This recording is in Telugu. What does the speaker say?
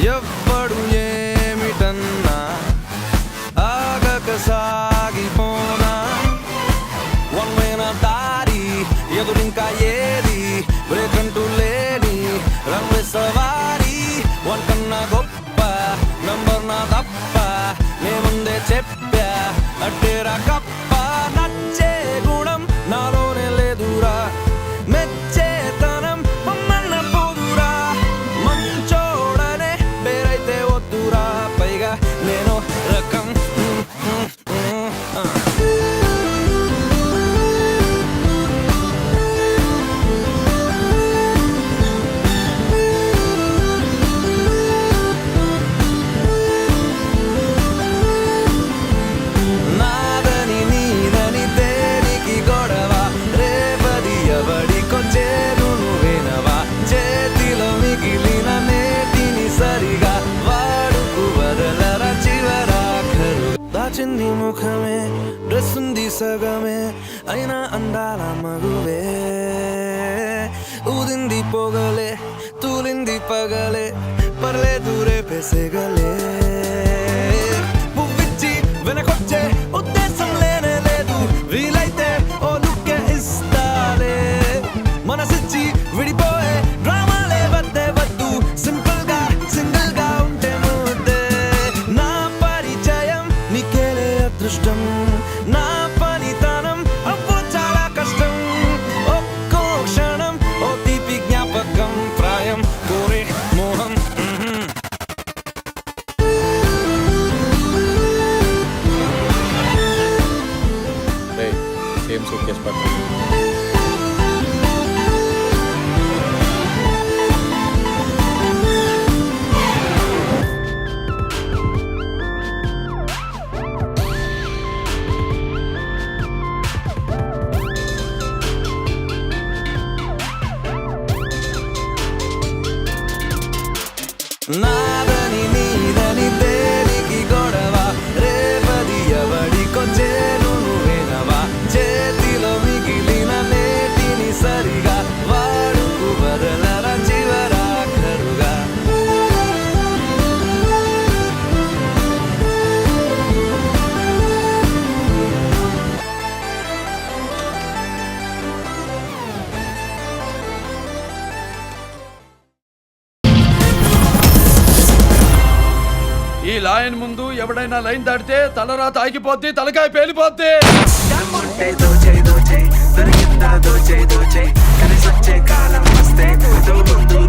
ఎవ్వడు ఏమిటన్నా ఆగక సాగిపోనా వన్ వేన దారి ఎదురింకా ఏది బ్రేక్ అంటూ లేని రంగు సవారి వన్ కన్నా గొప్ప నంబర్ నా తప్ప నే ముందే చెప్పా అట్టేరా కప్ప నచ్చే గుణం నాలోనే లేదురా మెచ్చేతనం మమ్మల్న పోదురా మంచోడనే పేరైతే వద్దురా పైగా నేను రకం నాదని నీదని దేనికి గొడవ రేపది ఎవడికొచ్చేను నువ్వేనవా చేతిలో మిగిలిన నేటిని సరిగా వాడుకు వదలరా చివరాఖరు దాచింది ముఖమే డ్రెస్ ఉంది సగమే అయినా అందాల మగువే ఊదింది పొగలే తూలింది పగలే పర్లేదు రేపేసేగలే పువ్విచ్చి వెనకొచ్చే ఉద్దేశం లేనే లేదు వీలైతే ఓ లుక్కే ఇస్తాలే మనసిచ్చి విడిపోయే డ్రామాలే వద్దే వద్దు సింపుల్ గా సింగిల్ గా ఉంటే ముద్దే నా పరిచయం నీకేలే అదృష్టం నా పనితనం అవ్వో చాలా కష్టం ఒక్కో క్షణం ఓ తీపి జ్ఞాపకం ప్రాయం కోరే మోహం సేమ్ సూట్ కేసు పట్టు నాదని నీదని దేనికి గొడవ రేపది ఎవడికొచ్చేను నువ్వేనవా చేతిలో మిగిలిన నేటిని సరిగా వాడుకు వదలరా చివరాఖరుగా ఈ లాయన్ ముందు ఎవడైనా లైన్ దాటితే తలరాత ఆగిపోద్ది తలకాయ పేలిపోద్ది దొరికిందా దోచే కలిసొచ్చే కాలం వస్తే ముందు